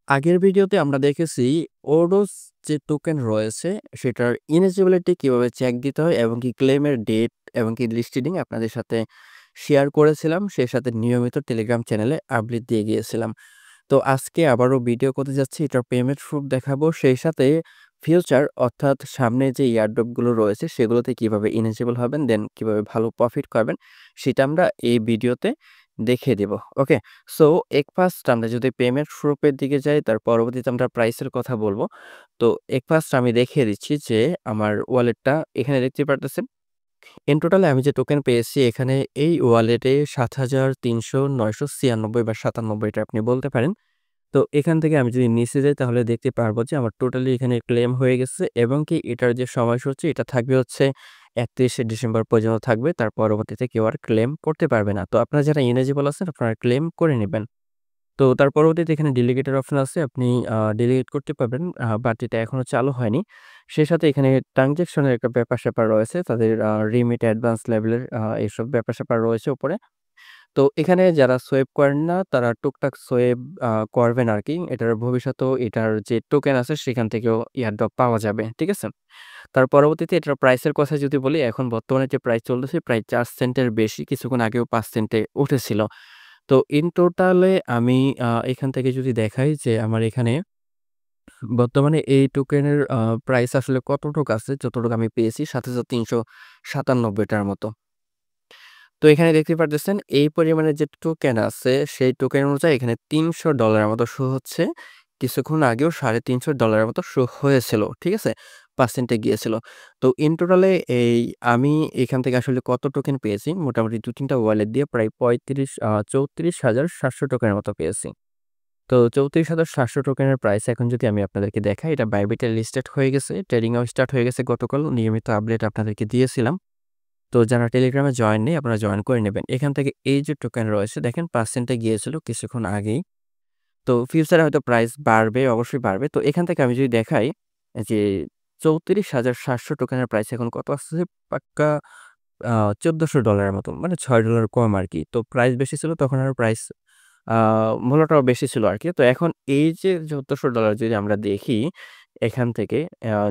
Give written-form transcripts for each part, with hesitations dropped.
আগের ভিডিওতে আমরা দেখেছি ওডোস যে টোকেন রয়েছে সেটার ইলিজিবিলিটি কিভাবে চেক দিতে হয় এবং কি ক্লেমের ডেট এবং কি লিস্টেডিং আপনাদের সাথে শেয়ার করেছিলাম। সেই সাথে নিয়মিত টেলিগ্রাম চ্যানেলে আপডেট দিয়ে গিয়েছিলাম। তো আজকে আবারও ভিডিও করতে যাচ্ছি, এটার পেমেন্ট প্রুফ দেখাবো। সেই সাথে ফিউচার অর্থাৎ সামনে যে ইয়ারড্রপগুলো রয়েছে সেগুলোতে কিভাবে ইলিজিবল হবেন, দেন কিভাবে ভালো প্রফিট করবেন সেটা আমরা এই ভিডিওতে দেখিয়ে দেব। ওকে, সো ফার্স্ট আমরা যদি পেমেন্ট প্রুফের দিকে যাই, তার পরবর্তীতে আমরা প্রাইসের কথা বলবো। তো ফার্স্ট আমি দেখিয়ে দিচ্ছি যে আমার ওয়ালেটটা এখানে দেখতে পারতেছেন। ইন টোটালে আমি যে টোকেন পেয়েছি এখানে এই ওয়ালেটে ৭,৩০০,৯৯৬ বা ৯৭ টা আপনি বলতে পারেন। তো এখান থেকে আমি যদি নিচে যাই তাহলে দেখতে পারবো যে আমার টোটালি এখানে ক্লেম হয়ে গেছে এবং কি এটার যে সময়সূচি এটা থাকবে হচ্ছে ৩১শে ডিসেম্বর পর্যন্ত থাকবে। তার পরবর্তীতে কেউ আর ক্লেম করতে পারবে না। তো আপনারা যারা এলিজিবল আছেন আপনারা ক্লেম করে নিবেন। তো তার পরবর্তীতে এখানে ডেলিগেটের অপশন আছে। আপনি ডেলিগেট করতে পারবেন, বাট এটা এখনো চালু হয়নি। সেই সাথে এখানে ট্রান্সেকশনের একটা ব্যাপার-স্যাপার রয়েছে। তাদের রিমিট অ্যাডভান্স লেভেলের এইসব ব্যাপার-স্যাপার রয়েছে উপরে। তো এখানে যারা সোয়েপ করেন না তারা টুকটাক সোয়েপ করবেন আরকি। এটার ভবিষ্যতেও এটার যে টোকেন আছে সেখান থেকেও এয়ারড্রপ পাওয়া যাবে। ঠিক আছে? তার পরবর্তীতে এটার প্রাইসের কথা যদি বলি, এখন বর্তমানে যে প্রাইস চলতেছে প্রায় ৪ সেন্টের বেশি। কিছুক্ষণ আগেও ৫ সেন্টে উঠেছিল। তো ইন টোটালে আমি এখান থেকে যদি দেখাই যে আমার এখানে বর্তমানে এই টোকেনের প্রাইস আসলে কতটুক আছে, যতটুকু আমি পেয়েছি ৭,৩৯৭ টার মতো। তো এখানে দেখতে পারতেছেন এই পরিমাণে যে টোকেন আছে সেই টোকেন অনুযায়ী এখানে $৩০০ মতো শো হচ্ছে। কিছুক্ষণ আগেও $৩৫০ মতো শো হয়েছিল। ঠিক আছে? পার্সেন্টে গিয়েছিল। তো ইন টোটালে আমি এখান থেকে আসলে কত টোকেন পেয়েছি মোটামুটি ২-৩ টা ওয়ালেট দিয়ে প্রায় ৩৪,৭০০ টোকেনের মতো পেয়েছি। তো ৩৪,৭০০ টোকেনের প্রাইস এখন যদি আমি আপনাদেরকে দেখাই, এটা বাইবিটে লিস্টেড হয়ে গেছে। ট্রেডিংও স্টার্ট হয়ে গেছে গতকাল। নিয়মিত আপডেট আপনাদেরকে দিয়েছিলাম। তো যারা টেলিগ্রামে জয়েন নেই আপনারা জয়েন করে নেবেন। এখান থেকে এই যে টোকেন রয়েছে দেখেন পার্সেন্টে গিয়েছিল কিছুক্ষণ আগেই। তো ফিউচারে হয়তো প্রাইস বাড়বে, অবশ্যই বাড়বে। তো এখান থেকে আমি যদি দেখাই যে ৩৪,৭০০ টোকেনের প্রাইস এখন কত আসছে? পাক্কা আ $১৪০০ মতো। মানে $৬ কম আরকি। তো প্রাইস বেশি ছিল তখন আরো প্রাইস আ মূল্যটাও বেশি ছিল আরকি। তো এখন এই যে $১৪০০ যদি আমরা দেখি এখান থেকে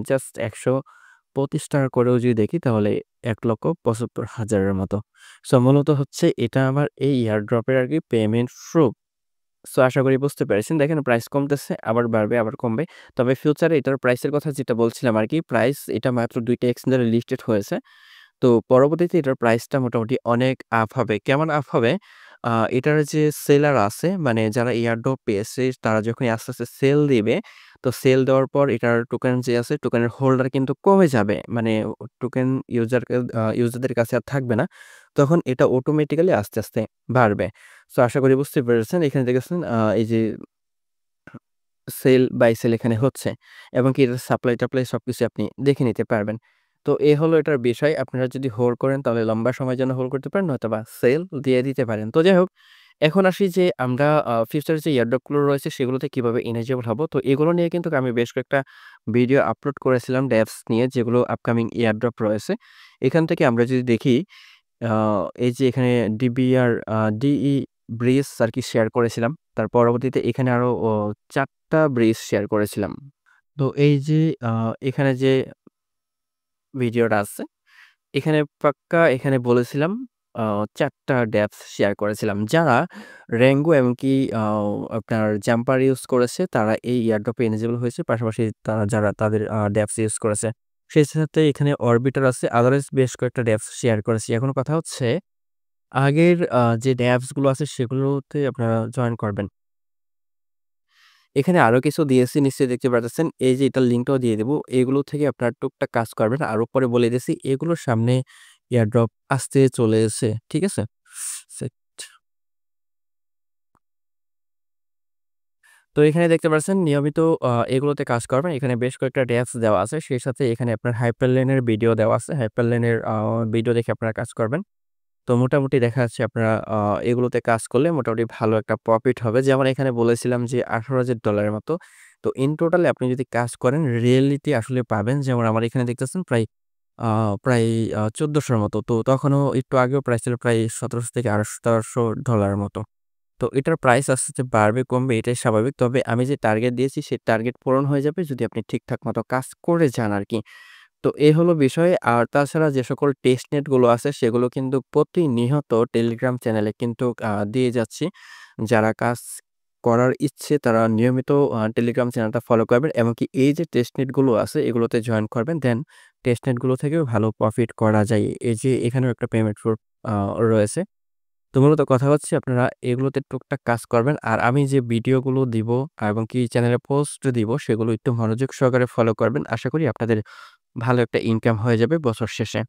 জাস্ট ৳১২৫ করেও যদি দেখি তাহলে ১,৭৫,০০০ এর মতো। সো মূলত হচ্ছে এটা আমার এই এয়ারড্রপের আরকি পেমেন্ট প্রুফ। সো আশা করি বুঝতে পেরেছেন। দেখেন প্রাইস কমতেছে, আবার বাড়বে, আবার কমবে। তবে ফিউচারে এটার প্রাইসের কথা যেটা বলছিলাম আরকি, প্রাইস এটা মাত্র ২ টা এক্সচেঞ্জারে লিস্টেড হয়েছে। তো পরবর্তীতে এটার প্রাইসটা মোটামুটি অনেক আপ হবে। কেমন আপ হবে? এটার যে সেলার আছে মানে যারা এয়ারড্রপ পেয়েছে তারা যখনই আস্তে, আস্তে সেল দিবে, তো সেল দেওয়ার পর এটার টোকেন যে আছে টোকেনের হোল্ডার কিন্তু কমে যাবে। মানে টোকেন ইউজারদের কাছে আর থাকবে না। তখন এটা অটোমেটিক্যালি আস্তে, আস্তে বাড়বে। সো আশা করি বুঝতে পেরেছেন। এখানে দেখেছেন এই যে সেল বাই সেল এখানে হচ্ছে এবং কি এটার সাপ্লাই-টাপ্লাই সবকিছু আপনি দেখে নিতে পারবেন। তো হলো এটার বিষয়। আপনারা যদি হোল্ড করেন তাহলে লম্বা সময়ের জন্য হোল্ড করতে পারেন, নয়তোবা সেল দিয়ে দিতে পারেন। তো যাই হোক, এখন আসি যে আমরা ফিউচারে যে এয়ারড্রপ গুলো রয়েছে সেগুলোতে কিভাবে এলিজিবল হব। তো এগুলো নিয়ে কিন্তু আমি বেশ কয়েকটা ভিডিও আপলোড করেছিলাম ডেভস নিয়ে, যেগুলো আপকামিং এয়ারড্রপ রয়েছে। এখান থেকে আমরা যদি দেখি আ এই যে এখানে ডিই ব্রিজ আরকি শেয়ার করেছিলাম। তার পরবর্তীতে এখানে আরো ৪ টা ব্রিজ শেয়ার করেছিলাম। তো এই যে আ এখানে যে ভিডিওটা আছে, এখানে পাক্কা এখানে বলেছিলাম আ ৪ টা ড্যাপস শেয়ার করেছিলাম। যারা রেনবো এমনকি আপনার জাম্পার ইউজ করেছে তারা এই এয়ারড্রপে এলিজিবল হয়েছে। পাশাপাশি তারা যারা তাদের ড্যাপস ইউজ করেছে। সেই সাথে এখানে অরবিটার আছে। আদারওয়াইজ বেশ কয়েকটা ড্যাপস শেয়ার করেছি। এখন কথা হচ্ছে আগের যে ড্যাপস গুলো আছে সেগুলোতে আপনারা জয়েন করবেন। এখানে আরো কিছু দিয়েছি নিশ্চয়ই দেখতে পারতেছেন। এই যে এটার লিঙ্কটাও দিয়ে দেব। এগুলো থেকে আপনারা টুকটাক কাজ করবেন। আর উপরে বলে দিয়েছি এগুলোর সামনে এয়ারড্রপ আসতে চলেছে। ঠিক আছে? সেট। তো এখানে দেখতে পাচ্ছেন নিয়মিত এগুলোতে কাজ করবেন। এখানে বেশ কয়েকটা ড্যাপস দেওয়া আছে। সেই সাথে এখানে আপনার হাইপারলেন এর ভিডিও দেওয়া আছে। হাইপারলেন এর ভিডিও দেখে আপনারা কাজ করবেন। তো মোটামুটি দেখা যাচ্ছে আপনারা এগুলোতে কাজ করলে মোটামুটি ভালো একটা প্রফিট হবে। যেমন এখানে বলেছিলাম যে $১৮,০০০ এর মতো। তো ইন টোটাল আপনি যদি কাজ করেন রিয়েলিটি আসলে পাবেন। যেমন আমার এখানে দেখতেছেন আ প্রায় ১৪০০ র মতো। তো তখনও একটু আগেও প্রাইস ছিল প্রায় ১৭০০ থেকে $১৮০০ মতো। তো এটার প্রাইস আস্তে, আস্তে বাড়বে কমবে এটাই স্বাভাবিক। তবে আমি যে টার্গেট দিয়েছি সেই টার্গেট পূরণ হয়ে যাবে যদি আপনি ঠিকঠাক মতো কাজ করে যান আরকি। তো এই হলো বিষয়। আর তাছাড়া যে সকল টেস্ট নেট গুলো আছে সেগুলো কিন্তু প্রতিনিয়ত টেলিগ্রাম চ্যানেলে কিন্তু দিয়ে যাচ্ছি। যারা কাজ করার ইচ্ছে তারা নিয়মিত টেলিগ্রাম চ্যানেলটা ফলো করবেন। এমনকি এই যে টেস্ট নেট গুলো আছে এগুলোতে জয়েন করবেন। দেন টেস্ট নেট গুলো থেকেও ভালো প্রফিট করা যায়। এই যে এখানেও একটা পেমেন্ট প্রুফ আ রয়েছে। তো মূলত কথা হচ্ছে আপনারা এগুলোতে টুকটাক কাজ করবেন। আর আমি যে ভিডিওগুলো দিব এবং কি চ্যানেলে পোস্ট দিব সেগুলো একটু মনোযোগ সহকারে ফলো করবেন। আশা করি আপনাদের ভালো একটা ইনকাম হয়ে যাবে বছর শেষে।